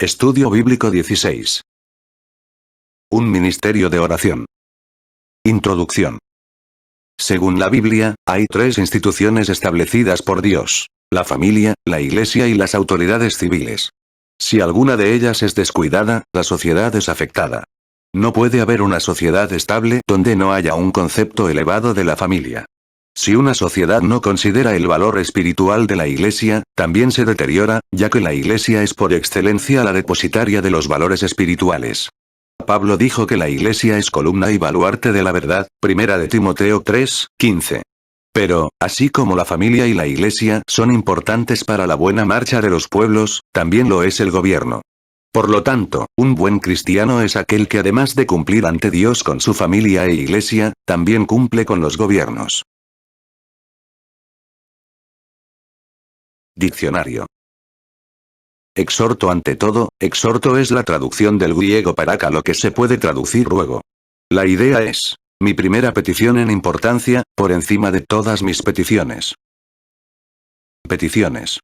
Estudio Bíblico 16. Un ministerio de oración. Introducción. Según la Biblia, hay tres instituciones establecidas por Dios: la familia, la iglesia y las autoridades civiles. Si alguna de ellas es descuidada, la sociedad es afectada. No puede haber una sociedad estable donde no haya un concepto elevado de la familia. Si una sociedad no considera el valor espiritual de la iglesia, también se deteriora, ya que la iglesia es por excelencia la depositaria de los valores espirituales. Pablo dijo que la iglesia es columna y baluarte de la verdad, 1 de Timoteo 3:15. Pero, así como la familia y la iglesia son importantes para la buena marcha de los pueblos, también lo es el gobierno. Por lo tanto, un buen cristiano es aquel que además de cumplir ante Dios con su familia e iglesia, también cumple con los gobiernos. Diccionario. Exhorto ante todo, exhorto es la traducción del griego paraka, lo que se puede traducir ruego. La idea es: mi primera petición en importancia, por encima de todas mis peticiones. Peticiones.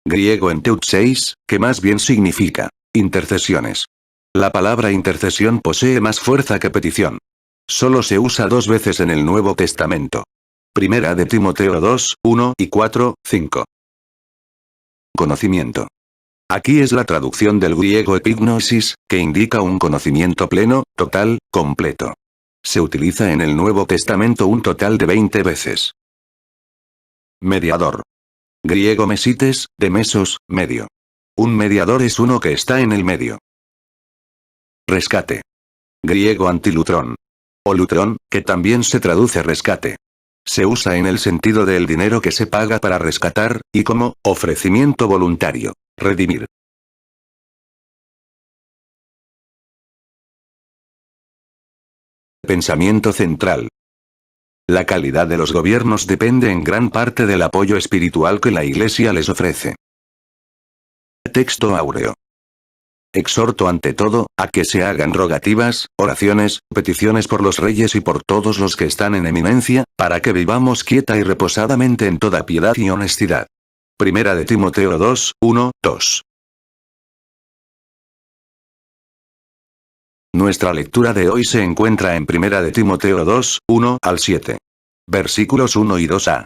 Griego enteutseis, que más bien significa intercesiones. La palabra intercesión posee más fuerza que petición. Solo se usa 2 veces en el Nuevo Testamento. 1 de Timoteo 2:1 y 4:5. Conocimiento. Aquí es la traducción del griego epignosis, que indica un conocimiento pleno, total, completo. Se utiliza en el Nuevo Testamento un total de 20 veces. Mediador. Griego mesites, de mesos, medio. Un mediador es uno que está en el medio. Rescate. Griego antilutrón. O lutrón, que también se traduce rescate. Se usa en el sentido del dinero que se paga para rescatar, y como ofrecimiento voluntario, redimir. Pensamiento central. La calidad de los gobiernos depende en gran parte del apoyo espiritual que la Iglesia les ofrece. Texto áureo. Exhorto ante todo, a que se hagan rogativas, oraciones, peticiones por los reyes y por todos los que están en eminencia, para que vivamos quieta y reposadamente en toda piedad y honestidad. 1 de Timoteo 2:1, 2. Nuestra lectura de hoy se encuentra en 1 de Timoteo 2:1 al 7. Versículos 1 y 2a.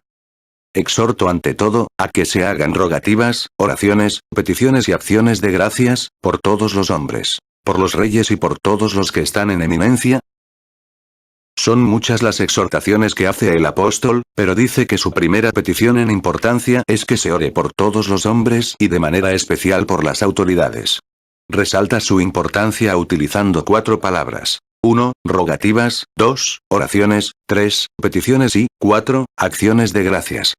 Exhorto ante todo, a que se hagan rogativas, oraciones, peticiones y acciones de gracias, por todos los hombres, por los reyes y por todos los que están en eminencia. Son muchas las exhortaciones que hace el apóstol, pero dice que su primera petición en importancia es que se ore por todos los hombres y de manera especial por las autoridades. Resalta su importancia utilizando 4 palabras. 1. Rogativas, 2. Oraciones, 3. Peticiones y 4. Acciones de gracias.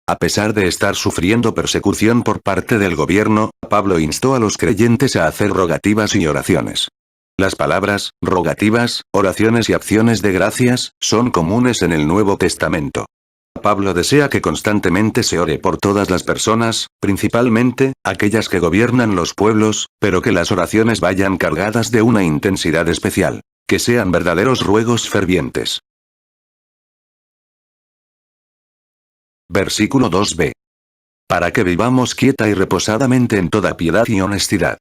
A pesar de estar sufriendo persecución por parte del gobierno, Pablo instó a los creyentes a hacer rogativas y oraciones. Las palabras, rogativas, oraciones y acciones de gracias, son comunes en el Nuevo Testamento. Pablo desea que constantemente se ore por todas las personas, principalmente, aquellas que gobiernan los pueblos, pero que las oraciones vayan cargadas de una intensidad especial. Que sean verdaderos ruegos fervientes. Versículo 2b. Para que vivamos quieta y reposadamente en toda piedad y honestidad.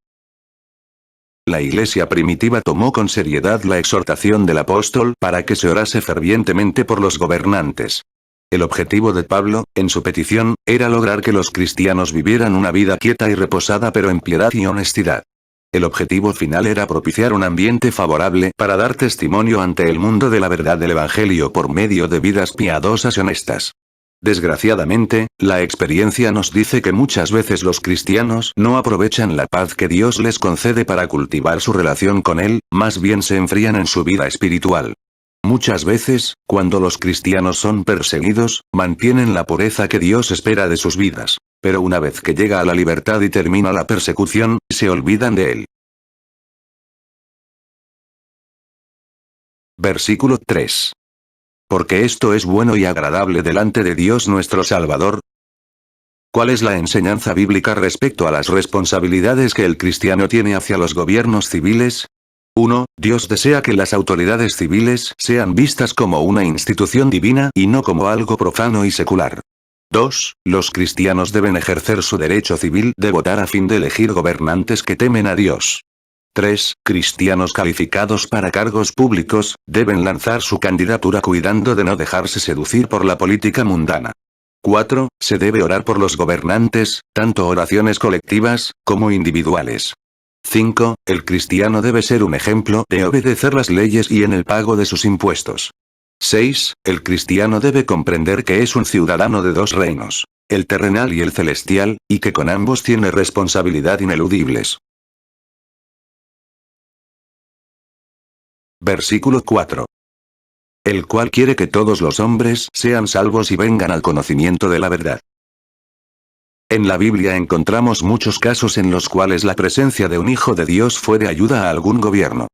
La iglesia primitiva tomó con seriedad la exhortación del apóstol para que se orase fervientemente por los gobernantes. El objetivo de Pablo, en su petición, era lograr que los cristianos vivieran una vida quieta y reposada pero en piedad y honestidad. El objetivo final era propiciar un ambiente favorable para dar testimonio ante el mundo de la verdad del Evangelio por medio de vidas piadosas y honestas. Desgraciadamente, la experiencia nos dice que muchas veces los cristianos no aprovechan la paz que Dios les concede para cultivar su relación con Él, más bien se enfrían en su vida espiritual. Muchas veces, cuando los cristianos son perseguidos, mantienen la pureza que Dios espera de sus vidas. Pero una vez que llega a la libertad y termina la persecución, se olvidan de Él. Versículo 3. Porque esto es bueno y agradable delante de Dios nuestro Salvador. ¿Cuál es la enseñanza bíblica respecto a las responsabilidades que el cristiano tiene hacia los gobiernos civiles? 1. Dios desea que las autoridades civiles sean vistas como una institución divina y no como algo profano y secular. 2. Los cristianos deben ejercer su derecho civil de votar a fin de elegir gobernantes que temen a Dios. 3. Cristianos calificados para cargos públicos, deben lanzar su candidatura cuidando de no dejarse seducir por la política mundana. 4. Se debe orar por los gobernantes, tanto oraciones colectivas, como individuales. 5. El cristiano debe ser un ejemplo de obedecer las leyes y en el pago de sus impuestos. 6. El cristiano debe comprender que es un ciudadano de dos reinos, el terrenal y el celestial, y que con ambos tiene responsabilidad ineludibles. Versículo 4. El cual quiere que todos los hombres sean salvos y vengan al conocimiento de la verdad. En la Biblia encontramos muchos casos en los cuales la presencia de un hijo de Dios fue de ayuda a algún gobierno.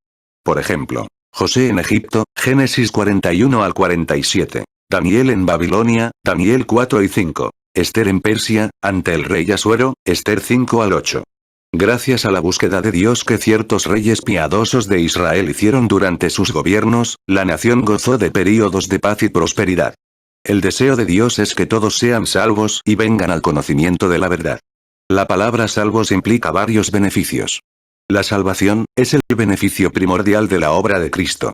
Por ejemplo, José en Egipto, Génesis 41 al 47. Daniel en Babilonia, Daniel 4 y 5. Esther en Persia, ante el rey Asuero, Esther 5 al 8. Gracias a la búsqueda de Dios que ciertos reyes piadosos de Israel hicieron durante sus gobiernos, la nación gozó de períodos de paz y prosperidad. El deseo de Dios es que todos sean salvos y vengan al conocimiento de la verdad. La palabra salvos implica varios beneficios. La salvación es el beneficio primordial de la obra de Cristo.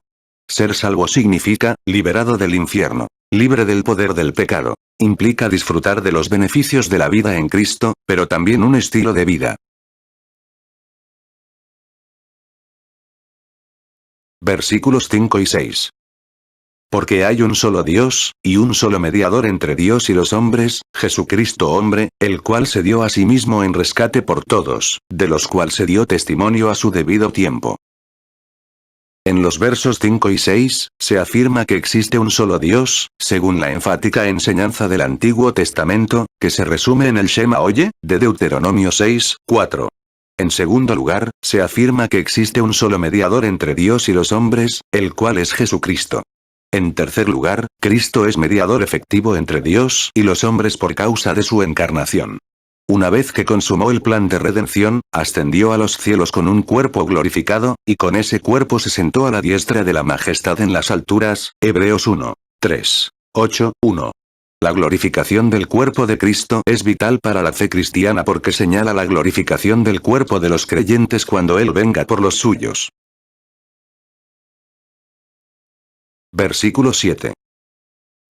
Ser salvo significa, liberado del infierno, libre del poder del pecado. Implica disfrutar de los beneficios de la vida en Cristo, pero también un estilo de vida. Versículos 5 y 6. Porque hay un solo Dios, y un solo mediador entre Dios y los hombres, Jesucristo hombre, el cual se dio a sí mismo en rescate por todos, de los cuales se dio testimonio a su debido tiempo. En los versos 5 y 6, se afirma que existe un solo Dios, según la enfática enseñanza del Antiguo Testamento, que se resume en el Shema Oye, de Deuteronomio 6, 4. En segundo lugar, se afirma que existe un solo mediador entre Dios y los hombres, el cual es Jesucristo. En tercer lugar, Cristo es mediador efectivo entre Dios y los hombres por causa de su encarnación. Una vez que consumó el plan de redención, ascendió a los cielos con un cuerpo glorificado, y con ese cuerpo se sentó a la diestra de la majestad en las alturas, Hebreos 1, 3, 8, 1. La glorificación del cuerpo de Cristo es vital para la fe cristiana porque señala la glorificación del cuerpo de los creyentes cuando Él venga por los suyos. Versículo 7.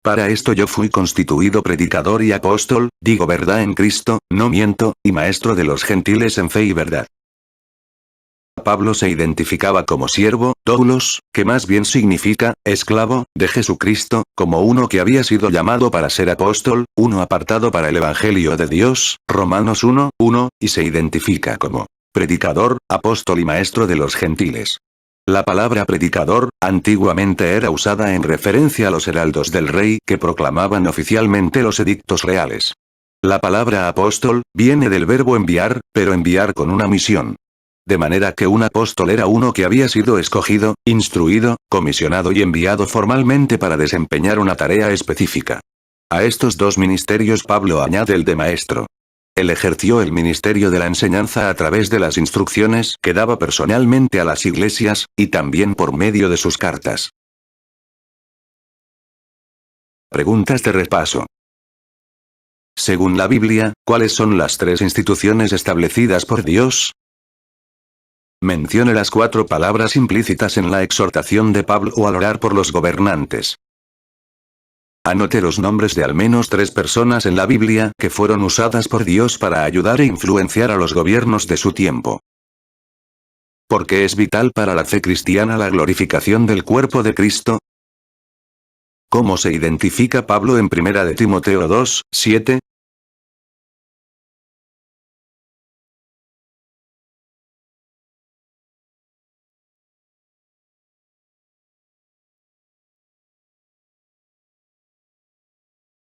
Para esto yo fui constituido predicador y apóstol, digo verdad en Cristo, no miento, y maestro de los gentiles en fe y verdad. Pablo se identificaba como siervo, doulos, que más bien significa, esclavo, de Jesucristo, como uno que había sido llamado para ser apóstol, uno apartado para el Evangelio de Dios, Romanos 1, 1, y se identifica como predicador, apóstol y maestro de los gentiles. La palabra predicador, antiguamente era usada en referencia a los heraldos del rey que proclamaban oficialmente los edictos reales. La palabra apóstol, viene del verbo enviar, pero enviar con una misión. De manera que un apóstol era uno que había sido escogido, instruido, comisionado y enviado formalmente para desempeñar una tarea específica. A estos dos ministerios Pablo añade el de maestro. Él ejerció el ministerio de la enseñanza a través de las instrucciones que daba personalmente a las iglesias, y también por medio de sus cartas. Preguntas de repaso. Según la Biblia, ¿cuáles son las tres instituciones establecidas por Dios? Mencione las 4 palabras implícitas en la exhortación de Pablo al orar por los gobernantes. Anote los nombres de al menos 3 personas en la Biblia que fueron usadas por Dios para ayudar e influenciar a los gobiernos de su tiempo. ¿Por qué es vital para la fe cristiana la glorificación del cuerpo de Cristo? ¿Cómo se identifica Pablo en 1 de Timoteo 2, 7?